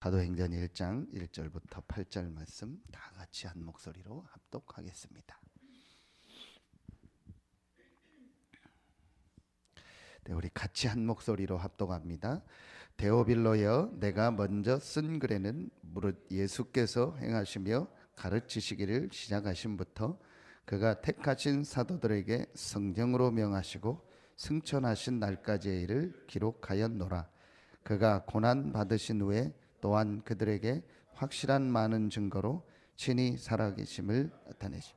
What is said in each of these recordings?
사도행전 1장 1절부터 8절 말씀 다 같이 한 목소리로 합독하겠습니다. 네, 우리 같이 한 목소리로 합독합니다. 데오빌로여, 내가 먼저 쓴 글에는 무릇 예수께서 행하시며 가르치시기를 시작하심부터 그가 택하신 사도들에게 성경으로 명하시고 승천하신 날까지의 일을 기록하였노라. 그가 고난 받으신 후에 또한 그들에게 확실한 많은 증거로 친히 살아계심을 나타내심.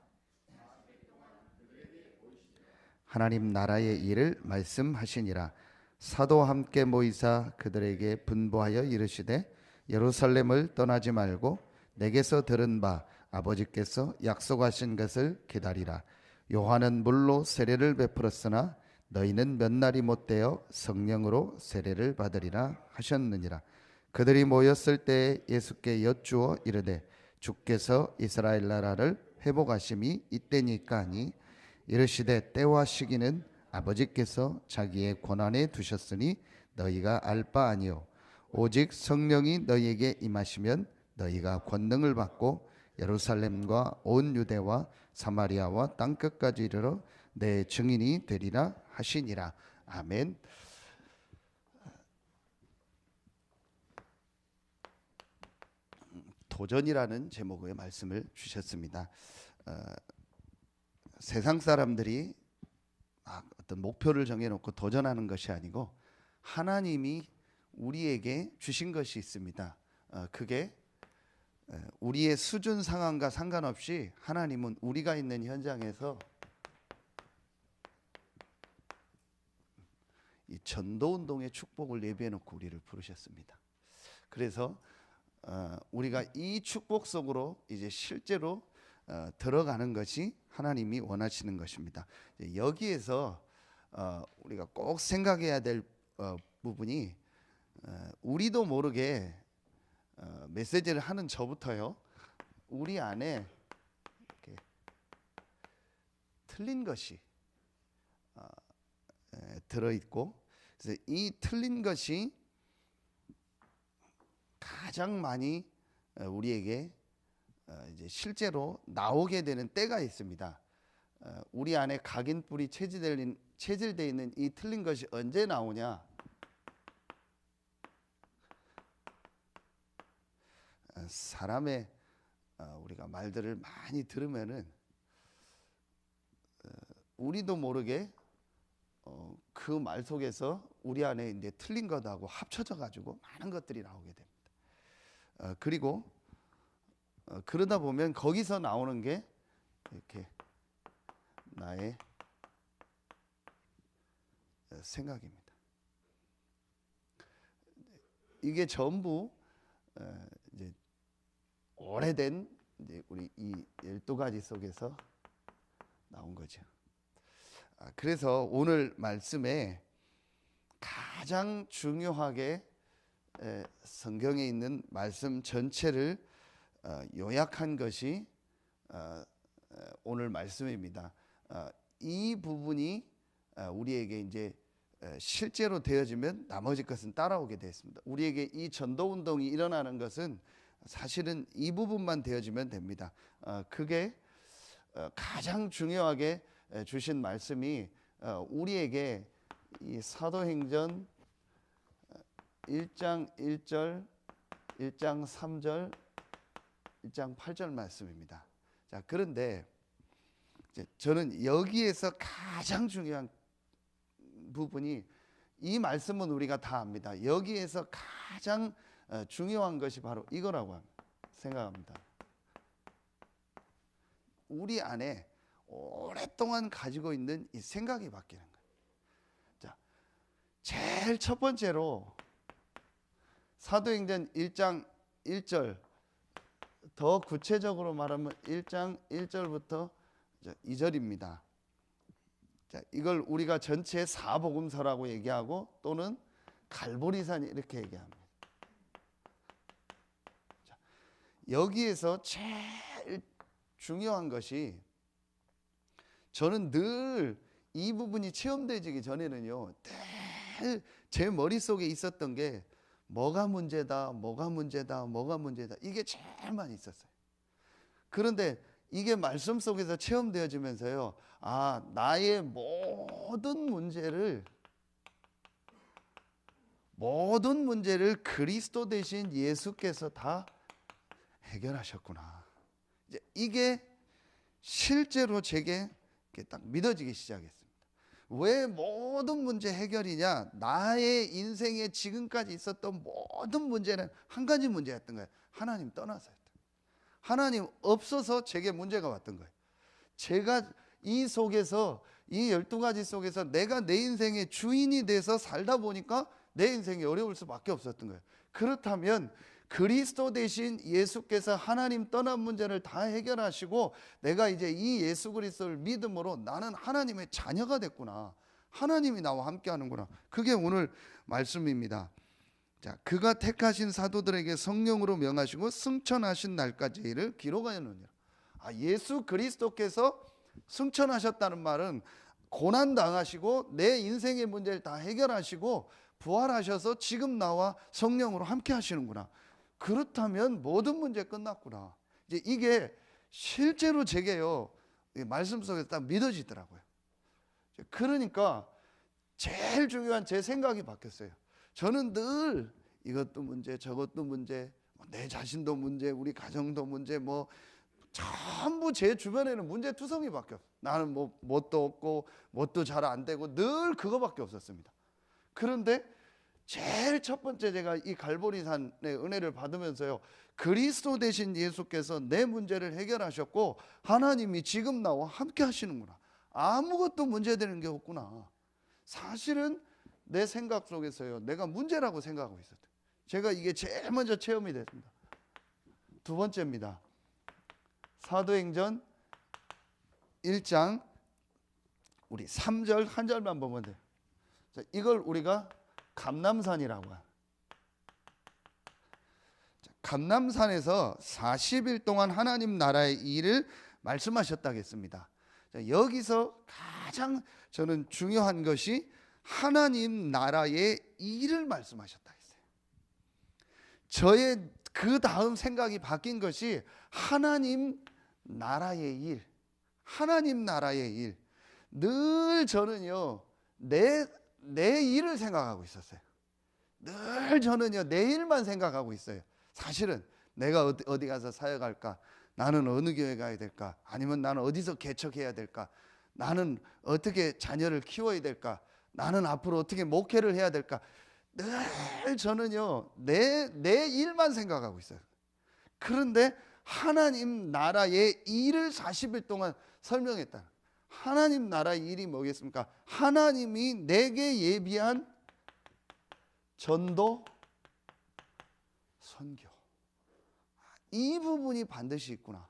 하나님 나라의 일을 말씀하시니라. 사도와 함께 모이사 그들에게 분부하여 이르시되 예루살렘을 떠나지 말고 내게서 들은 바 아버지께서 약속하신 것을 기다리라. 요한은 물로 세례를 베풀었으나 너희는 몇 날이 못되어 성령으로 세례를 받으리라 하셨느니라. 그들이 모였을 때에 예수께 여쭈어 이르되 주께서 이스라엘 나라를 회복하심이 이때니까 하니 이르시되 때와 시기는 아버지께서 자기의 권한에 두셨으니 너희가 알 바 아니요 오직 성령이 너희에게 임하시면 너희가 권능을 받고 예루살렘과 온 유대와 사마리아와 땅끝까지 이르러 내 증인이 되리라 하시니라. 아멘. 도전이라는 제목의 말씀을 주셨습니다. 세상 사람들이 어떤 목표를 정해놓고 도전하는 것이 아니고 하나님이 우리에게 주신 것이 있습니다. 그게 우리의 수준 상황과 상관없이 하나님은 우리가 있는 현장에서 이 전도운동의 축복을 예비해놓고 우리를 부르셨습니다. 그래서 우리가 이 축복 속으로 이제 실제로 들어가는 것이 하나님이 원하시는 것입니다. 여기에서 우리가 꼭 생각해야 될 부분이 우리도 모르게 메시지를 하는 저부터요, 우리 안에 이렇게 틀린 것이 들어있고, 그래서 이 틀린 것이 가장 많이 우리에게 이제 실제로 나오게 되는 때가 있습니다. 우리 안에 각인 뿌리 체질되어 있는 이 틀린 것이 언제 나오냐? 사람의 우리가 말들을 많이 들으면은 우리도 모르게 그 말 속에서 우리 안에 이제 틀린 것하고 합쳐져 가지고 많은 것들이 나오게 됩니다. 그리고 그러다 보면 거기서 나오는 게 이렇게 나의 생각입니다. 이게 전부 이제 오래된 이제 우리 이 12가지 속에서 나온 거죠. 그래서 오늘 말씀에 가장 중요하게 성경에 있는 말씀 전체를 요약한 것이 오늘 말씀입니다. 이 부분이 우리에게 이제 실제로 되어지면 나머지 것은 따라오게 되었습니다. 우리에게 이 전도 운동이 일어나는 것은 사실은 이 부분만 되어지면 됩니다. 그게 가장 중요하게 주신 말씀이 우리에게 이 사도행전 1장 1절, 1장 3절, 1장 8절 말씀입니다. 자, 그런데 저는 여기에서 가장 중요한 부분이, 이 말씀은 우리가 다 압니다. 여기에서 가장 중요한 것이 바로 이거라고 생각합니다. 우리 안에 오랫동안 가지고 있는 이 생각이 바뀌는 거예요. 자, 제일 첫 번째로 사도행전 1장 1절, 더 구체적으로 말하면 1장 1절부터 2절입니다. 자, 이걸 우리가 전체 사복음서라고 얘기하고 또는 갈보리산 이렇게 얘기합니다. 자, 여기에서 제일 중요한 것이, 저는 늘 이 부분이 체험되기 전에는요, 늘 제 머릿속에 있었던 게 뭐가 문제다, 뭐가 문제다, 뭐가 문제다, 이게 제일 많이 있었어요. 그런데 이게 말씀 속에서 체험되어지면서요, 아, 나의 모든 문제를 그리스도 대신 예수께서 다 해결하셨구나. 이제 이게 실제로 제게 딱 믿어지기 시작했습니다. 왜 모든 문제 해결이냐? 나의 인생에 지금까지 있었던 모든 문제는 한 가지 문제였던 거예요. 하나님 떠나서였던 거예요. 하나님 없어서 제게 문제가 왔던 거예요. 제가 이 속에서, 이 12가지 속에서 내가 내 인생의 주인이 돼서 살다 보니까 내 인생이 어려울 수밖에 없었던 거예요. 그렇다면 그리스도 대신 예수께서 하나님 떠난 문제를 다 해결하시고 내가 이제 이 예수 그리스도를 믿음으로 나는 하나님의 자녀가 됐구나. 하나님이 나와 함께 하는구나. 그게 오늘 말씀입니다. 자, 그가 택하신 사도들에게 성령으로 명하시고 승천하신 날까지 이를 기록하였느니라. 아, 예수 그리스도께서 승천하셨다는 말은 고난 당하시고 내 인생의 문제를 다 해결하시고 부활하셔서 지금 나와 성령으로 함께 하시는구나. 그렇다면 모든 문제 끝났구나. 이제 이게 실제로 제게요, 말씀 속에서 딱 믿어지더라고요. 그러니까 제일 중요한 제 생각이 바뀌었어요. 저는 늘 이것도 문제, 저것도 문제, 내 자신도 문제, 우리 가정도 문제, 뭐 전부 제 주변에는 문제투성이밖에 없어요. 나는 뭐 뭣도 없고 뭣도 잘 안 되고 늘 그거밖에 없었습니다. 그런데 제일 첫 번째 제가 이 갈보리산의 은혜를 받으면서요, 그리스도 대신 예수께서 내 문제를 해결하셨고 하나님이 지금 나와 함께 하시는구나. 아무것도 문제되는 게 없구나. 사실은 내 생각 속에서요, 내가 문제라고 생각하고 있었어요. 제가 이게 제일 먼저 체험이 됐습니다. 두 번째입니다. 사도행전 1장 우리 3절 한 절만 보면 돼요. 자, 이걸 우리가 감람산이라고 해요. 감람산에서 40일 동안 하나님 나라의 일을 말씀하셨다고 했습니다. 자, 여기서 가장 저는 중요한 것이 하나님 나라의 일을 말씀하셨다 했어요. 저의 그 다음 생각이 바뀐 것이 하나님 나라의 일, 하나님 나라의 일. 늘 저는요, 내 일을 생각하고 있었어요. 늘 저는요, 내 일만 생각하고 있어요. 사실은 내가 어디 가서 사역할까? 나는 어느 교회 가야 될까? 아니면 나는 어디서 개척해야 될까? 나는 어떻게 자녀를 키워야 될까? 나는 앞으로 어떻게 목회를 해야 될까? 늘 저는요, 내 일만 생각하고 있어요. 그런데 하나님 나라의 일을 40일 동안 설명했다. 하나님 나라의 일이 뭐겠습니까? 하나님이 내게 예비한 전도, 선교. 이 부분이 반드시 있구나.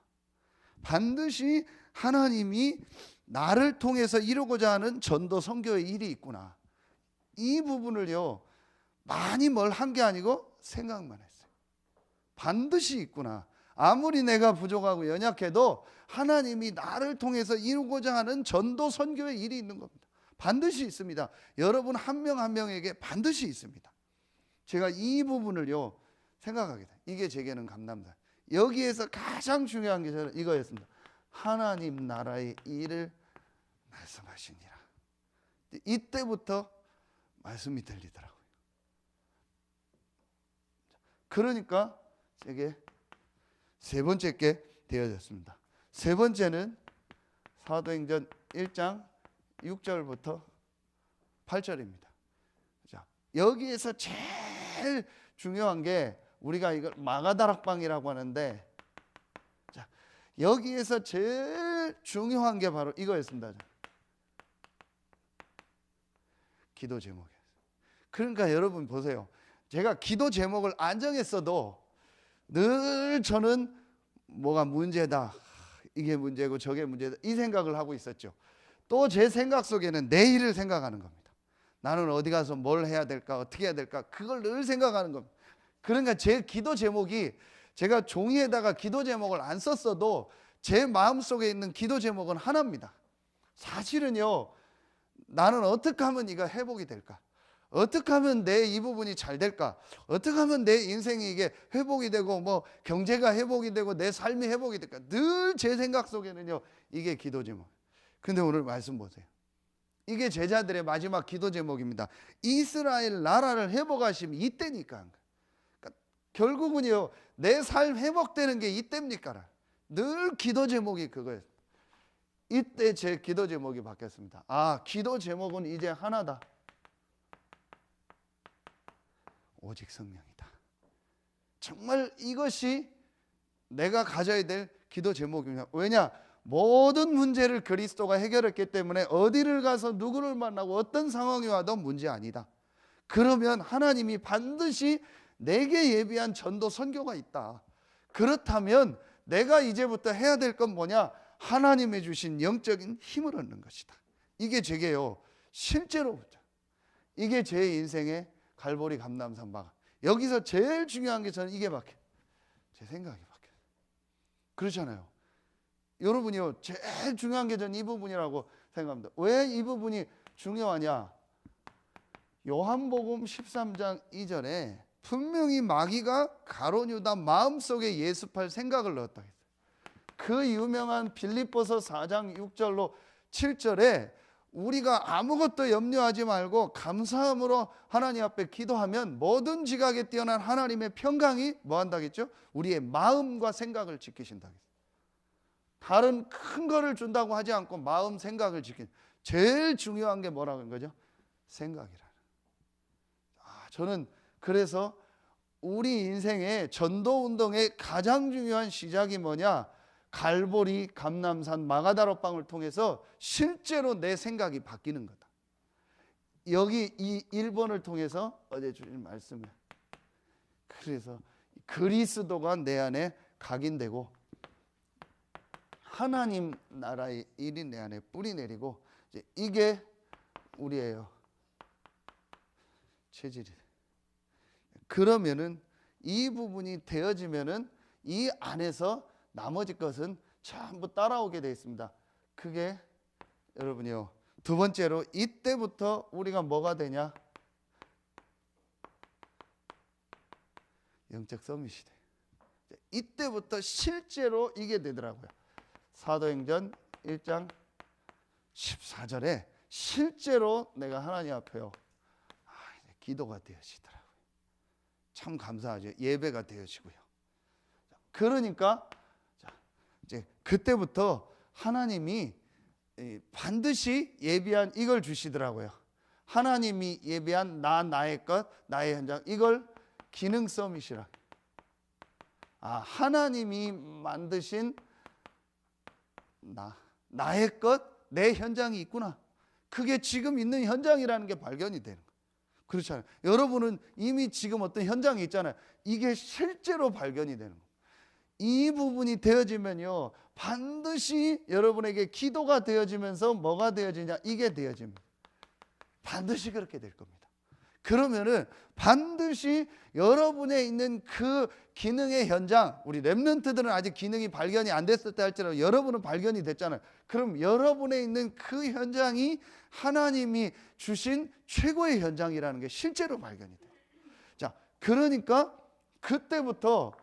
반드시 하나님이 나를 통해서 이루고자 하는 전도, 선교의 일이 있구나. 이 부분을요, 많이 뭘 한 게 아니고 생각만 했어요. 반드시 있구나. 아무리 내가 부족하고 연약해도 하나님이 나를 통해서 이루고자 하는 전도, 선교의 일이 있는 겁니다. 반드시 있습니다. 여러분 한 명 한 명에게 반드시 있습니다. 제가 이 부분을요, 생각하게 돼요. 이게 제게는 감람산. 여기에서 가장 중요한 게 저는 이거였습니다. 하나님 나라의 일을 말씀하시니라. 이때부터 말씀이 들리더라고요. 그러니까 제게 세 번째 게 되어졌습니다. 세 번째는 사도행전 1장 6절부터 8절입니다. 자, 여기에서 제일 중요한 게 우리가 이걸 마가다락방이라고 하는데, 자, 여기에서 제일 중요한 게 바로 이거였습니다. 기도 제목이었어요. 그러니까 여러분 보세요. 제가 기도 제목을 안 정했어도 늘 저는 뭐가 문제다, 이게 문제고 저게 문제다, 이 생각을 하고 있었죠. 또 제 생각 속에는 내일을 생각하는 겁니다. 나는 어디 가서 뭘 해야 될까, 어떻게 해야 될까, 그걸 늘 생각하는 겁니다. 그러니까 제 기도 제목이, 제가 종이에다가 기도 제목을 안 썼어도 제 마음속에 있는 기도 제목은 하나입니다. 사실은요, 나는 어떻게 하면 이거 회복이 될까? 어떻게 하면 내 이 부분이 잘 될까? 어떻게 하면 내 인생이 이게 회복이 되고 뭐 경제가 회복이 되고 내 삶이 회복이 될까? 늘 제 생각 속에는요, 이게 기도 제목. 근데 오늘 말씀 보세요. 이게 제자들의 마지막 기도 제목입니다. 이스라엘 나라를 회복하시면 이때니까. 그러니까 결국은요, 내 삶 회복되는 게 이때입니까? 늘 기도 제목이 그거예요. 이때 제 기도 제목이 바뀌었습니다. 아, 기도 제목은 이제 하나다. 오직 성령이다. 정말 이것이 내가 가져야 될 기도 제목입니다. 왜냐? 모든 문제를 그리스도가 해결했기 때문에 어디를 가서 누구를 만나고 어떤 상황이 와도 문제 아니다. 그러면 하나님이 반드시 내게 예비한 전도 선교가 있다. 그렇다면 내가 이제부터 해야 될 건 뭐냐? 하나님이 주신 영적인 힘을 얻는 것이다. 이게 제게요, 실제로 이게 제 인생의 갈보리 감람산 박. 여기서 제일 중요한 게 저는 이게 바뀌어요. 제 생각이 바뀌어요. 그렇잖아요. 여러분이요, 제일 중요한 게 저는 이 부분이라고 생각합니다. 왜 이 부분이 중요하냐? 요한복음 13장 2절에 분명히 마귀가 가룟 유다 마음속에 예습할 생각을 넣었다 했어요. 그 유명한 빌립보서 4장 6절로 7절에 우리가 아무것도 염려하지 말고 감사함으로 하나님 앞에 기도하면 모든 지각에 뛰어난 하나님의 평강이 뭐 한다겠죠? 우리의 마음과 생각을 지키신다. 다른 큰 거를 준다고 하지 않고 마음 생각을 지키는, 제일 중요한 게 뭐라고 하는 거죠? 생각이라는. 저는 그래서 우리 인생의 전도 운동의 가장 중요한 시작이 뭐냐? 갈보리, 감람산, 마가다락방을 통해서 실제로 내 생각이 바뀌는 거다. 여기 이 1번을 통해서 어제 주신 말씀을, 그래서 그리스도가 내 안에 각인되고 하나님 나라의 일이 내 안에 뿌리 내리고, 이제 이게 우리예요. 체질이. 그러면은 이 부분이 되어지면은 이 안에서 나머지 것은 전부 따라오게 되어 있습니다. 그게 여러분이요, 두 번째로 이때부터 우리가 뭐가 되냐? 영적 서밋이 돼. 이때부터 실제로 이게 되더라고요. 사도행전 1장 14절에 실제로 내가 하나님 앞에요, 기도가 되어지더라고요. 참 감사하죠. 예배가 되어지고요. 그러니까 이제 그때부터 하나님이 반드시 예비한 이걸 주시더라고요. 하나님이 예비한 나의 것, 나의 현장, 이걸 기능 서밋이라. 하나님이 만드신 나의 것, 내 현장이 있구나. 그게 지금 있는 현장이라는 게 발견이 되는 거예요. 그렇잖아요. 여러분은 이미 지금 어떤 현장이 있잖아요. 이게 실제로 발견이 되는 거예요. 이 부분이 되어지면요, 반드시 여러분에게 기도가 되어지면서 뭐가 되어지냐? 이게 되어집니다. 반드시 그렇게 될 겁니다. 그러면은 반드시 여러분에 있는 그 기능의 현장, 우리 렘넌트들은 아직 기능이 발견이 안 됐을 때 할지라도 여러분은 발견이 됐잖아요. 그럼 여러분에 있는 그 현장이 하나님이 주신 최고의 현장이라는 게 실제로 발견이 돼요. 자, 그러니까 그때부터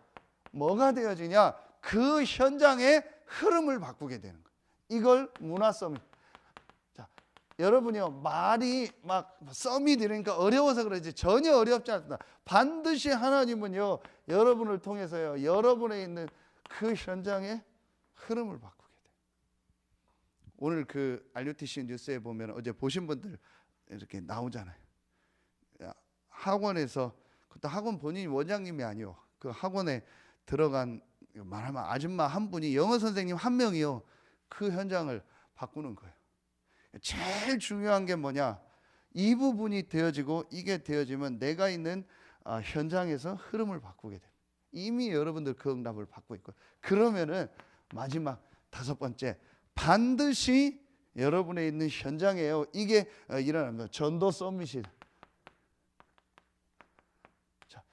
뭐가 되어지냐? 그 현장의 흐름을 바꾸게 되는 거예요. 이걸 문화 서밋. 자, 여러분이요, 말이 막 서밋 이러니까 어려워서 그러지 전혀 어렵지 않습니다. 반드시 하나님은요, 여러분을 통해서요, 여러분에 있는 그 현장의 흐름을 바꾸게 돼요. 오늘 그 RUTC 뉴스에 보면 어제 보신 분들 이렇게 나오잖아요. 학원에서, 그것도 학원 본인이 원장님이 아니요, 그 학원에 들어간 말하면 아줌마 한 분이, 영어 선생님 한 명이요, 그 현장을 바꾸는 거예요. 제일 중요한 게 뭐냐? 이 부분이 되어지고 이게 되어지면 내가 있는 현장에서 흐름을 바꾸게 됩니다. 이미 여러분들 그 응답을 받고 있고, 그러면은 마지막 다섯 번째, 반드시 여러분에 있는 현장에요, 이게 일어납니다. 전도 서밋이.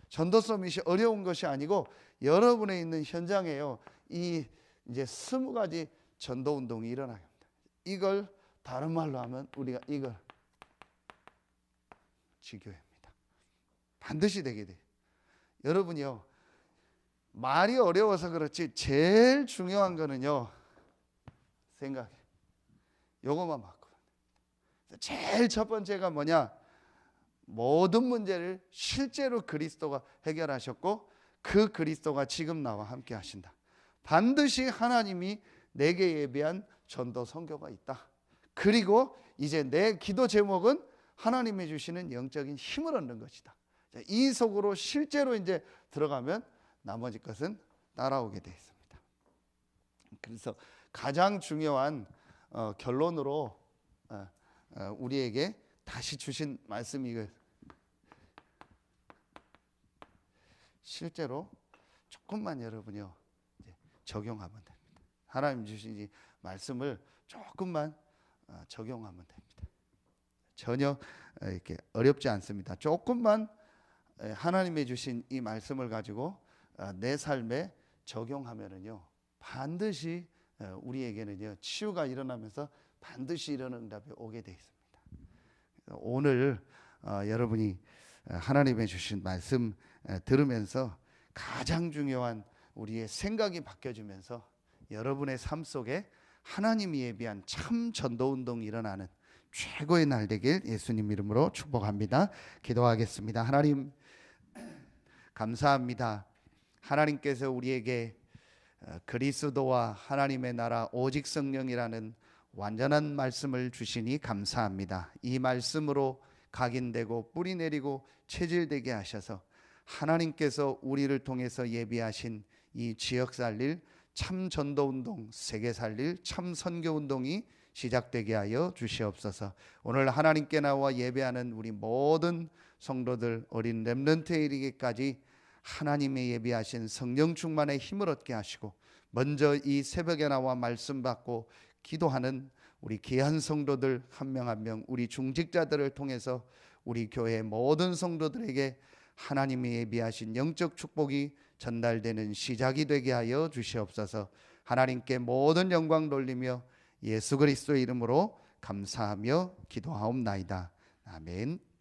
전도 서밋이 어려운 것이 아니고 여러분에 있는 현장에요, 이 이제 20가지 전도 운동이 일어나게 합니다. 이걸 다른 말로 하면 우리가 이걸 지교회입니다. 반드시 되게 돼요. 여러분이요, 말이 어려워서 그렇지 제일 중요한 거는요, 생각해. 요거만 바꾸면 돼요. 제일 첫 번째가 뭐냐? 모든 문제를 실제로 그리스도가 해결하셨고 그 그리스도가 지금 나와 함께 하신다. 반드시 하나님이 내게 예비한 전도 선교가 있다. 그리고 이제 내 기도 제목은 하나님이 주시는 영적인 힘을 얻는 것이다. 이 속으로 실제로 이제 들어가면 나머지 것은 따라오게 되어 있습니다. 그래서 가장 중요한 결론으로 우리에게 다시 주신 말씀이 이거, 실제로 조금만 여러분이요 적용하면 됩니다. 하나님 주신 이 말씀을 조금만 적용하면 됩니다. 전혀 이렇게 어렵지 않습니다. 조금만 하나님이 주신 이 말씀을 가지고 내 삶에 적용하면은요, 반드시 우리에게는요 치유가 일어나면서 반드시 이런 응답이 오게 되어 있습니다. 오늘 여러분이 하나님의 주신 말씀 들으면서 가장 중요한 우리의 생각이 바뀌어지면서 여러분의 삶 속에 하나님이 예비한 참 전도운동이 일어나는 최고의 날 되길 예수님 이름으로 축복합니다. 기도하겠습니다. 하나님 감사합니다. 하나님께서 우리에게 그리스도와 하나님의 나라 오직 성령이라는 완전한 말씀을 주시니 감사합니다. 이 말씀으로 각인되고 뿌리 내리고 체질되게 하셔서 하나님께서 우리를 통해서 예비하신 이 지역 살릴 참 전도운동, 세계 살릴 참 선교운동이 시작되게 하여 주시옵소서. 오늘 하나님께 나와 예배하는 우리 모든 성도들, 어린 렘넌트에 이르기까지 하나님의 예비하신 성령 충만의 힘을 얻게 하시고, 먼저 이 새벽에 나와 말씀 받고 기도하는 우리 귀한 성도들 한 명 한 명, 우리 중직자들을 통해서 우리 교회 모든 성도들에게 하나님의 예비하신 영적 축복이 전달되는 시작이 되게 하여 주시옵소서. 하나님께 모든 영광 돌리며 예수 그리스도의 이름으로 감사하며 기도하옵나이다. 아멘.